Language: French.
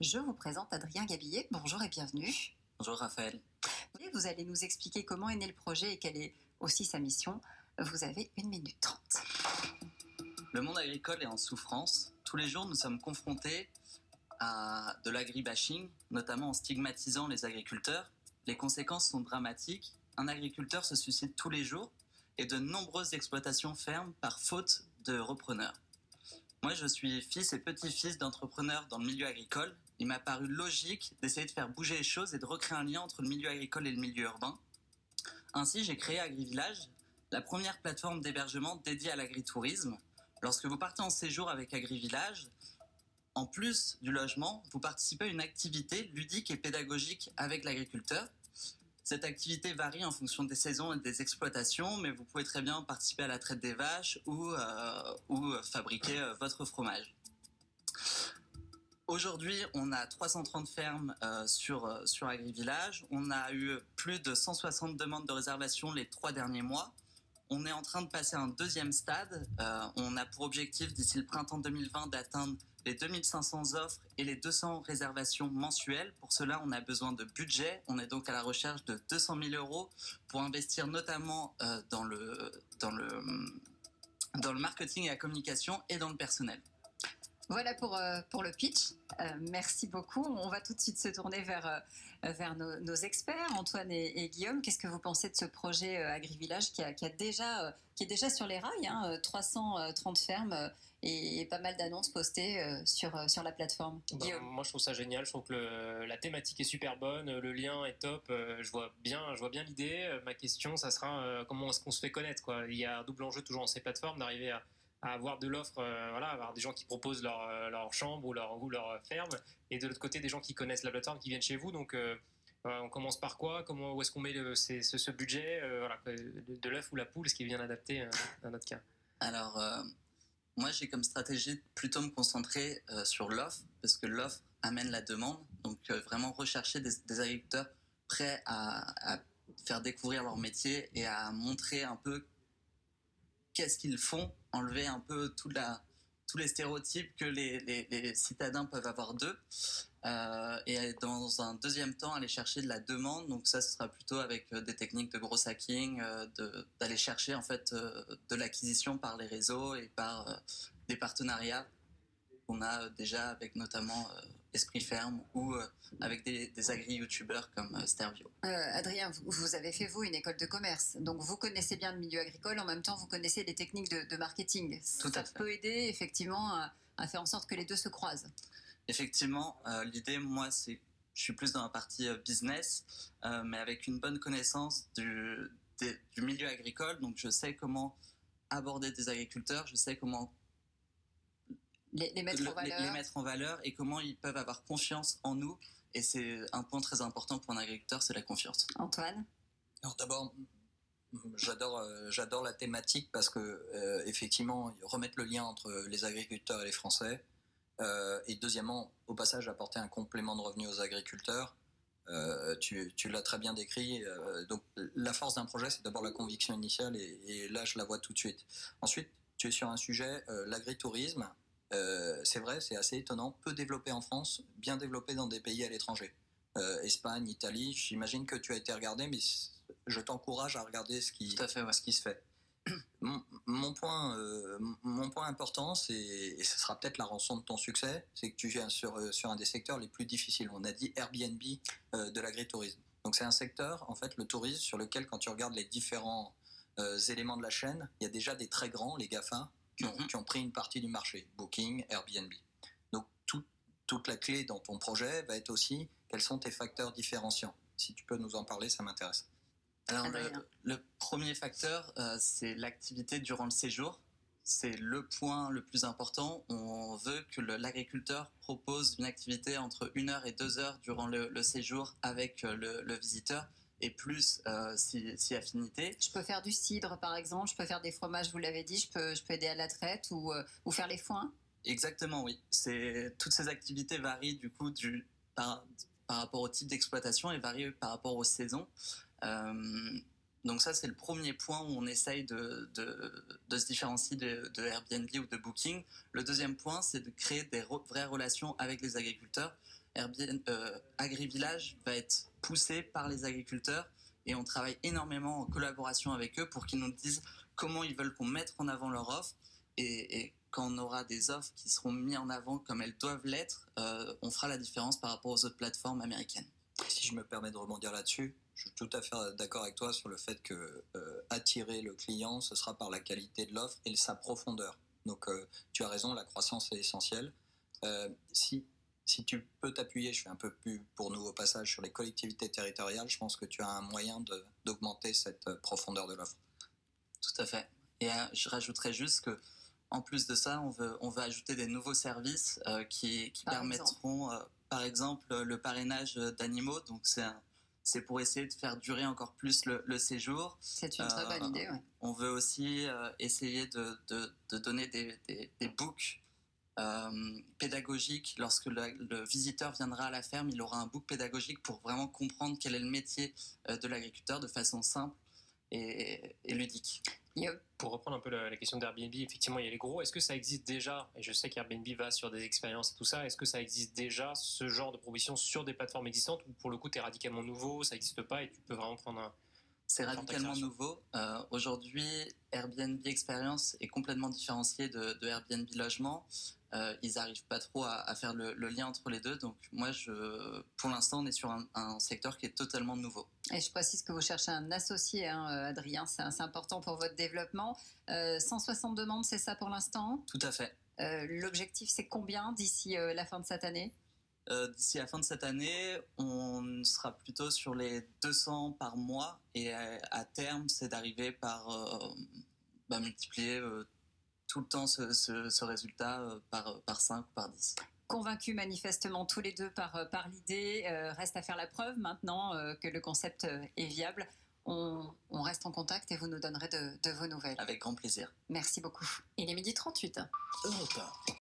Je vous présente Adrien Gabillet. Bonjour et bienvenue. Bonjour Raphaël. Vous allez nous expliquer comment est né le projet et quelle est aussi sa mission. Vous avez 1 minute 30. Le monde agricole est en souffrance. Tous les jours, nous sommes confrontés à de l'agribashing, notamment en stigmatisant les agriculteurs. Les conséquences sont dramatiques. Un agriculteur se suicide tous les jours et de nombreuses exploitations ferment par faute de repreneurs. Moi, je suis fils et petit-fils d'entrepreneurs dans le milieu agricole. Il m'a paru logique d'essayer de faire bouger les choses et de recréer un lien entre le milieu agricole et le milieu urbain. Ainsi, j'ai créé AgriVillage, la première plateforme d'hébergement dédiée à l'agritourisme. Lorsque vous partez en séjour avec AgriVillage, en plus du logement, vous participez à une activité ludique et pédagogique avec l'agriculteur. Cette activité varie en fonction des saisons et des exploitations, mais vous pouvez très bien participer à la traite des vaches ou fabriquer votre fromage. Aujourd'hui, on a 330 fermes sur AgriVillage. On a eu plus de 160 demandes de réservation les 3 derniers mois. On est en train de passer à un deuxième stade. On a pour objectif d'ici le printemps 2020 d'atteindre les 2500 offres et les 200 réservations mensuelles. Pour cela, on a besoin de budget. On est donc à la recherche de 200 000 euros pour investir notamment dans le marketing et la communication et dans le personnel. Voilà pour le pitch. Merci beaucoup. On va tout de suite se tourner vers nos experts, Antoine et Guillaume. Qu'est-ce que vous pensez de ce projet AgriVillage qui est déjà sur les rails, 330 fermes et pas mal d'annonces postées sur la plateforme. Moi, je trouve ça génial. Je trouve que la thématique est super bonne, le lien est top. Je vois bien l'idée. Ma question, ça sera comment est-ce qu'on se fait connaître, quoi. Il y a un double enjeu toujours dans ces plateformes d'arriver à avoir de l'offre, avoir des gens qui proposent leur chambre ou leur ferme, et de l'autre côté des gens qui connaissent la plateforme, qui viennent chez vous. Donc on commence par quoi, où est-ce qu'on met ce budget, de l'œuf ou la poule, ce qui est bien adapté à notre cas. Alors moi j'ai comme stratégie de plutôt me concentrer sur l'offre, parce que l'offre amène la demande, donc vraiment rechercher des agriculteurs prêts à faire découvrir leur métier et à montrer un peu qu'est-ce qu'ils font, enlever un peu tous les stéréotypes que les citadins peuvent avoir d'eux, et dans un deuxième temps aller chercher de la demande. Donc ça, ce sera plutôt avec des techniques de gros hacking, d'aller chercher en fait de l'acquisition par les réseaux et par des partenariats qu'on a déjà avec notamment Esprit Ferme ou avec des agri-youtubeurs comme Stervio. Adrien, vous avez fait une école de commerce, donc vous connaissez bien le milieu agricole, en même temps vous connaissez les techniques de marketing. Tout à fait. Ça peut aider effectivement à faire en sorte que les deux se croisent. Effectivement, l'idée, moi, je suis plus dans la partie business, mais avec une bonne connaissance du milieu agricole, donc je sais comment aborder des agriculteurs, je sais comment les mettre en valeur et comment ils peuvent avoir confiance en nous. Et c'est un point très important pour un agriculteur, c'est la confiance. Antoine ? Alors d'abord, j'adore la thématique parce que effectivement, remettre le lien entre les agriculteurs et les Français. Et deuxièmement, au passage, apporter un complément de revenus aux agriculteurs. Tu l'as très bien décrit. Donc la force d'un projet, c'est d'abord la conviction initiale, et là, je la vois tout de suite. Ensuite, tu es sur un sujet, l'agritourisme. C'est vrai, c'est assez étonnant, peu développé en France, bien développé dans des pays à l'étranger. Espagne, Italie, j'imagine que tu as été regardé, mais je t'encourage à regarder ce qui se fait. Mon point important, et ce sera peut-être la rançon de ton succès, c'est que tu viens sur un des secteurs les plus difficiles. On a dit Airbnb de l'agritourisme. Donc c'est un secteur, en fait, le tourisme, sur lequel, quand tu regardes les différents éléments de la chaîne, il y a déjà des très grands, les GAFA, qui ont pris une partie du marché, Booking, Airbnb. Donc toute la clé dans ton projet va être aussi quels sont tes facteurs différenciants. Si tu peux nous en parler, ça m'intéresse. Alors le premier facteur, c'est l'activité durant le séjour. C'est le point le plus important. On veut que l'agriculteur propose une activité entre 1 heure et 2 heures durant le séjour avec le visiteur, et plus si affinité. Je peux faire du cidre par exemple, je peux faire des fromages, vous l'avez dit, je peux aider à la traite ou faire les foins. Exactement, oui. Toutes ces activités varient du coup par rapport au type d'exploitation et varient par rapport aux saisons. Donc ça, c'est le premier point où on essaye de se différencier de Airbnb ou de Booking. Le deuxième point, c'est de créer des vraies relations avec les agriculteurs. AgriVillage va être poussé par les agriculteurs et on travaille énormément en collaboration avec eux pour qu'ils nous disent comment ils veulent qu'on mette en avant leur offre. Et quand on aura des offres qui seront mises en avant comme elles doivent l'être, on fera la différence par rapport aux autres plateformes américaines. Si je me permets de rebondir là-dessus, je suis tout à fait d'accord avec toi sur le fait que attirer le client, ce sera par la qualité de l'offre et sa profondeur. Donc tu as raison, la croissance est essentielle. Si tu peux t'appuyer, je fais un peu plus pour nous au passage, sur les collectivités territoriales, je pense que tu as un moyen d'augmenter cette profondeur de l'offre. Tout à fait. Et je rajouterais juste que en plus de ça, on veut ajouter des nouveaux services qui permettront, par exemple, le parrainage d'animaux. Donc c'est pour essayer de faire durer encore plus le séjour. C'est une très bonne idée, ouais. On veut aussi essayer de donner des books pédagogiques. Lorsque le visiteur viendra à la ferme, il aura un book pédagogique pour vraiment comprendre quel est le métier de l'agriculteur de façon simple et ludique. Pour reprendre un peu la question d'Airbnb, effectivement, il y a les gros. Est-ce que ça existe déjà, et je sais qu'Airbnb va sur des expériences et tout ça, est-ce que ça existe déjà, ce genre de proposition sur des plateformes existantes, ou pour le coup, tu es radicalement nouveau, ça n'existe pas et tu peux vraiment prendre un... C'est radicalement nouveau. Aujourd'hui, Airbnb Experience est complètement différencié de Airbnb Logement. Ils n'arrivent pas trop à faire le lien entre les deux. Donc moi, pour l'instant, on est sur un secteur qui est totalement nouveau. Et je précise que vous cherchez un associé, hein, Adrien, c'est important pour votre développement. 160 demandes, c'est ça pour l'instant? Tout à fait. L'objectif, c'est combien d'ici la fin de cette année? D'ici la fin de cette année, on sera plutôt sur les 200 par mois et à terme, c'est d'arriver par multiplier tout le temps ce résultat par 5 ou par 10. Convaincus manifestement tous les deux par l'idée, reste à faire la preuve maintenant que le concept est viable. On reste en contact et vous nous donnerez de vos nouvelles. Avec grand plaisir. Merci beaucoup. Il est 12h38. Europe 1.